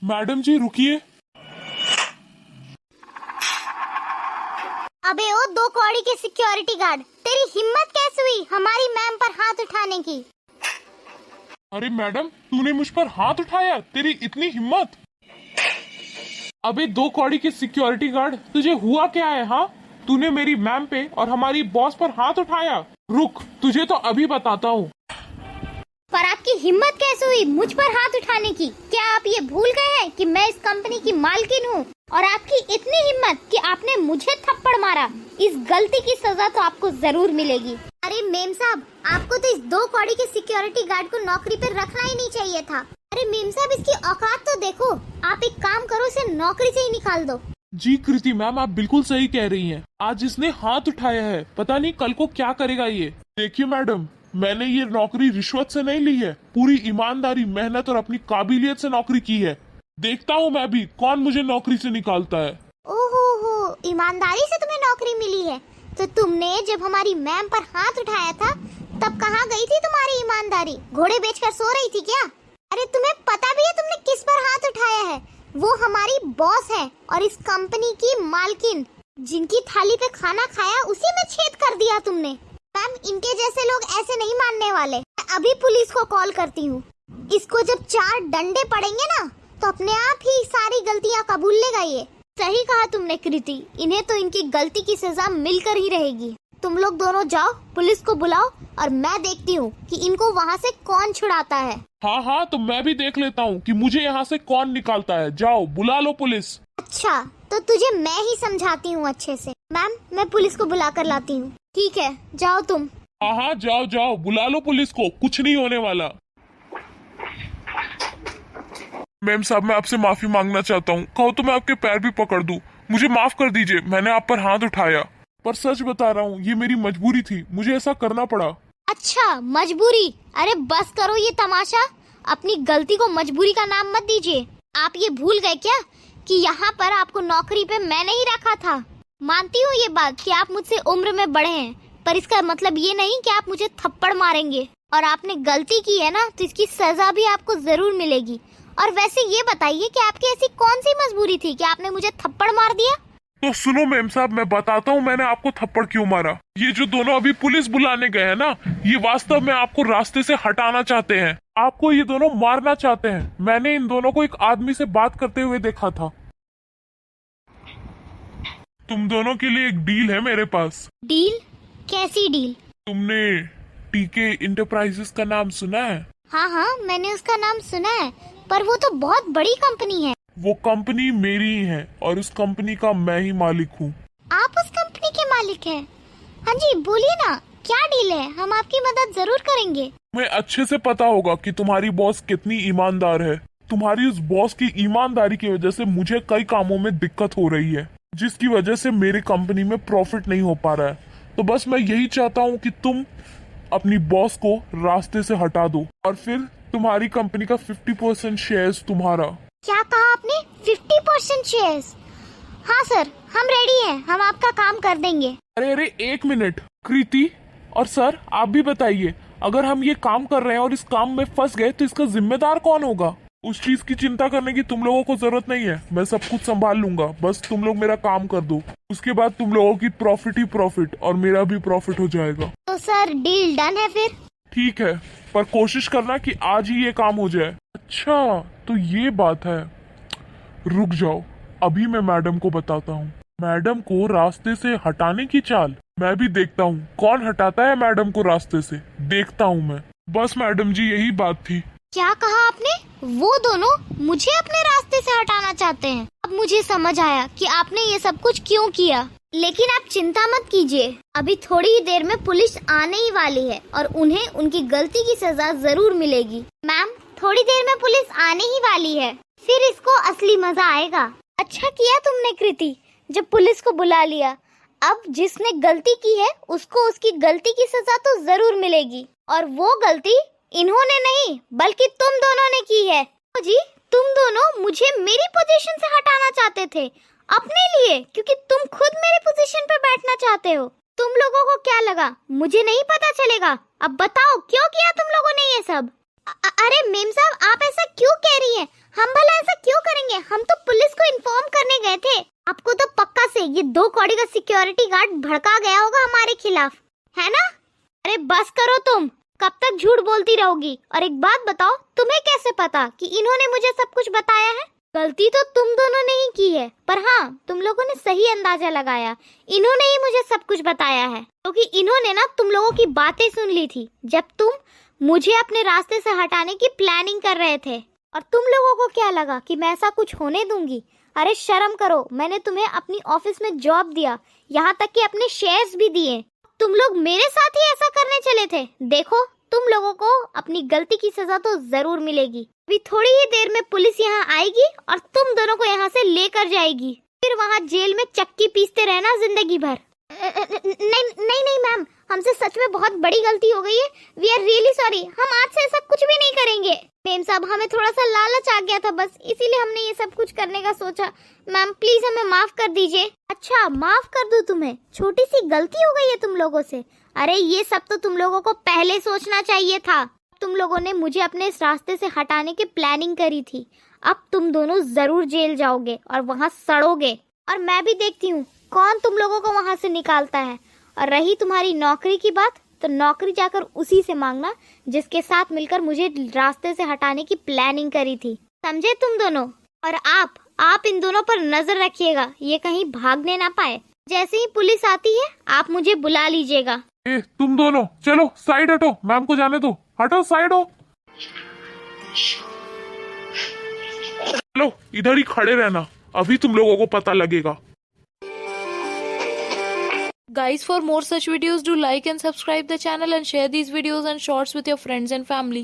Madam जी रुकिए। अबे ओ दो कौड़ी के सिक्योरिटी गार्ड, तेरी हिम्मत कैसे हुई हमारी मैम पर हाथ उठाने की? अरे मैडम, तूने मुझ पर हाथ उठाया? तेरी इतनी हिम्मत? अबे दो कौड़ी के सिक्योरिटी गार्ड, तुझे हुआ क्या है? हाँ, तूने मेरी मैम पे और हमारी बॉस पर हाथ उठाया। रुक, तुझे तो अभी बताता हूँ। पर आपकी हिम्मत कैसे हुई मुझ पर हाथ उठाने की? क्या आप ये भूल गए हैं कि मैं इस कंपनी की मालकिन हूँ? और आपकी इतनी हिम्मत कि आपने मुझे थप्पड़ मारा। इस गलती की सजा तो आपको जरूर मिलेगी। अरे मेम साहब, आपको तो इस दो कौड़ी के सिक्योरिटी गार्ड को नौकरी पर रखना ही नहीं चाहिए था। अरे मेम साहब, इसकी औकात तो देखो। आप एक काम करो, इसे नौकरी से ही निकाल दो। जी कृति मैम, आप बिल्कुल सही कह रही हैं। आज इसने हाथ उठाया है, पता नहीं कल को क्या करेगा ये। देखिए मैडम, मैंने ये नौकरी रिश्वत से नहीं ली है, पूरी ईमानदारी, मेहनत और अपनी काबिलियत से नौकरी की है। देखता हूँ मैं भी कौन मुझे नौकरी से निकालता है। ओहो हो, ईमानदारी से तुम्हें नौकरी मिली है? तो तुमने जब हमारी मैम पर हाथ उठाया था तब कहाँ गई थी तुम्हारी ईमानदारी? घोड़े बेचकर सो रही थी क्या? अरे तुम्हें पता भी है तुमने किस पर हाथ उठाया है? वो हमारी बॉस है और इस कंपनी की मालकिन, जिनकी थाली पे खाना खाया उसी में छेद कर दिया तुमने। मैम, इनके जैसे लोग ऐसे नहीं मानने वाले। मैं अभी पुलिस को कॉल करती हूँ। इसको जब 4 डंडे पड़ेंगे ना तो अपने आप ही सारी गलतियाँ कबूल लेगा ये। सही कहा तुमने कृति, इन्हें तो इनकी गलती की सजा मिलकर ही रहेगी। तुम लोग दोनों जाओ, पुलिस को बुलाओ और मैं देखती हूँ कि इनको वहाँ से कौन छुड़ाता है। हाँ हाँ, तो मैं भी देख लेता हूँ कि मुझे यहाँ से कौन निकालता है। जाओ बुला लो पुलिस। अच्छा, तो तुझे मैं ही समझाती हूँ अच्छे से। मैम, मैं पुलिस को बुला कर लाती हूँ। ठीक है, जाओ तुम। हाँ हाँ, जाओ जाओ, बुला लो पुलिस को, कुछ नहीं होने वाला। मैम साहब, मैं आपसे माफी मांगना चाहता हूँ। कहो तो मैं आपके पैर भी पकड़ दूं। मुझे माफ कर दीजिए, मैंने आप पर हाथ उठाया, पर सच बता रहा हूँ, ये मेरी मजबूरी थी, मुझे ऐसा करना पड़ा। अच्छा, मजबूरी? अरे बस करो ये तमाशा। अपनी गलती को मजबूरी का नाम मत दीजिए। आप ये भूल गए क्या कि यहाँ पर आपको नौकरी पे मैंने ही रखा था? मानती हूँ ये बात कि आप मुझसे उम्र में बड़े हैं, पर इसका मतलब ये नहीं कि आप मुझे थप्पड़ मारेंगे। और आपने गलती की है ना, तो इसकी सजा भी आपको जरूर मिलेगी। और वैसे ये बताइए कि आपकी ऐसी कौन सी मजबूरी थी कि आपने मुझे थप्पड़ मार दिया? तो सुनो मैम साहब, मैं बताता हूँ मैंने आपको थप्पड़ क्यों मारा। ये जो दोनों अभी पुलिस बुलाने गए हैं ना, ये वास्तव में आपको रास्ते से हटाना चाहते हैं। आपको ये दोनों मारना चाहते हैं। मैंने इन दोनों को एक आदमी से बात करते हुए देखा था। तुम दोनों के लिए एक डील है मेरे पास। डील? कैसी डील? तुमने टीके इंटरप्राइजेस का नाम सुना है? हाँ हाँ, मैंने उसका नाम सुना है, पर वो तो बहुत बड़ी कंपनी है। वो कंपनी मेरी ही है और उस कंपनी का मैं ही मालिक हूँ। आप उस कंपनी के मालिक हैं? हाँ जी, बोलिए ना, क्या डील है? हम आपकी मदद जरूर करेंगे। तुम्हें अच्छे से पता होगा कि तुम्हारी बॉस कितनी ईमानदार है। तुम्हारी उस बॉस की ईमानदारी की वजह से मुझे कई कामों में दिक्कत हो रही है, जिसकी वजह से मेरी कंपनी में प्रॉफिट नहीं हो पा रहा है। तो बस मैं यही चाहता हूँ कि तुम अपनी बॉस को रास्ते से हटा दो और फिर तुम्हारी कंपनी का 50% शेयर्स तुम्हारा। क्या कहा आपने? 50% शेयर्स? हाँ सर, हम रेडी हैं, हम आपका काम कर देंगे। अरे अरे, एक मिनट। कृति और सर, आप भी बताइए, अगर हम ये काम कर रहे हैं और इस काम में फंस गए तो इसका जिम्मेदार कौन होगा? उस चीज की चिंता करने की तुम लोगों को जरूरत नहीं है, मैं सब कुछ संभाल लूंगा। बस तुम लोग मेरा काम कर दो, उसके बाद तुम लोगों की प्रॉफिट ही प्रॉफिट और मेरा भी प्रॉफिट हो जाएगा। तो सर, डील डन है फिर? ठीक है, पर कोशिश करना कि आज ही ये काम हो जाए। अच्छा, तो ये बात है। रुक जाओ, अभी मैं मैडम को बताता हूँ। मैडम को रास्ते से हटाने की चाल मैं भी देखता हूँ, कौन हटाता है मैडम को रास्ते से, देखता हूँ मैं। बस मैडम जी, यही बात थी। क्या कहा आपने? वो दोनों मुझे अपने रास्ते से हटाना चाहते हैं। अब मुझे समझ आया कि आपने ये सब कुछ क्यों किया। लेकिन आप चिंता मत कीजिए, अभी थोड़ी ही देर में पुलिस आने ही वाली है और उन्हें उनकी गलती की सजा जरूर मिलेगी। मैम, थोड़ी देर में पुलिस आने ही वाली है, फिर इसको असली मजा आएगा। अच्छा किया तुमने कृति, जब पुलिस को बुला लिया। अब जिसने गलती की है उसको उसकी गलती की सजा तो जरूर मिलेगी। और वो गलती इन्होंने नहीं बल्कि तुम दोनों ने की है। जी, तुम दोनों मुझे मेरी पोजीशन से हटाना चाहते थे अपने लिए, क्योंकि तुम खुद मेरी पोजीशन पे बैठना चाहते हो। तुम लोगों को क्या लगा मुझे नहीं पता चलेगा? अब बताओ क्यों किया तुम लोगों ने ये सब? अरे मेम साहब, आप ऐसा क्यों कह रही हैं? हम भला ऐसा क्यों करेंगे? हम तो पुलिस को इन्फॉर्म करने गए थे। आपको तो पक्का से ये 2 कौड़ी का सिक्योरिटी गार्ड भड़का गया होगा हमारे खिलाफ, है ना? अरे बस करो तुम, कब तक झूठ बोलती रहोगी? और एक बात बताओ, तुम्हें कैसे पता कि इन्होंने मुझे सब कुछ बताया है? गलती तो तुम दोनों ने ही की है, पर हाँ, तुम लोगों ने सही अंदाजा लगाया। इन्होंने ही मुझे सब कुछ बताया है, क्योंकि इन्होंने ना तुम लोगों की बातें सुन ली थी जब तुम मुझे अपने रास्ते से हटाने की प्लानिंग कर रहे थे। और तुम लोगों को क्या लगा कि मैं ऐसा कुछ होने दूंगी? अरे शर्म करो, मैंने तुम्हें अपनी ऑफिस में जॉब दिया, यहाँ तक कि अपने शेयर्स भी दिए। तुम लोग मेरे साथ ही ऐसा करने चले थे। देखो, तुम लोगों को अपनी गलती की सजा तो जरूर मिलेगी। अभी थोड़ी ही देर में पुलिस यहाँ आएगी और तुम दोनों को यहाँ से लेकर जाएगी। फिर वहाँ जेल में चक्की पीसते रहना जिंदगी भर। नहीं नहीं नहीं मैम, हमसे सच में बहुत बड़ी गलती हो गई है। We are really sorry. हम आज से ऐसा कुछ भी नहीं करेंगे। मैम साहब, हमें थोड़ा सा लालच आ गया था बस, इसीलिए हमने ये सब कुछ करने का सोचा। मैम प्लीज हमें माफ कर दीजिए। अच्छा, माफ कर दूं तुम्हें? छोटी सी गलती हो गई है तुम लोगों से। अरे ये सब तो तुम लोगों को पहले सोचना चाहिए था। तुम लोगों ने मुझे अपने इस रास्ते से हटाने की प्लानिंग करी थी। अब तुम दोनों जरूर जेल जाओगे और वहाँ सड़ोगे। और मैं भी देखती हूँ कौन तुम लोगों को वहाँ से निकालता है। और रही तुम्हारी नौकरी की बात, तो नौकरी जाकर उसी से मांगना जिसके साथ मिलकर मुझे रास्ते से हटाने की प्लानिंग करी थी। समझे तुम दोनों? और आप इन दोनों पर नजर रखिएगा, ये कहीं भागने ना पाए। जैसे ही पुलिस आती है आप मुझे बुला लीजिएगा। ए, तुम दोनों चलो साइड हटो, मैम को जाने दो। हटो, साइड हो। चलो इधर ही खड़े रहना, अभी तुम लोगों को पता लगेगा। Guys, for more such videos, do like and subscribe the channel and share these videos and shorts with your friends and family.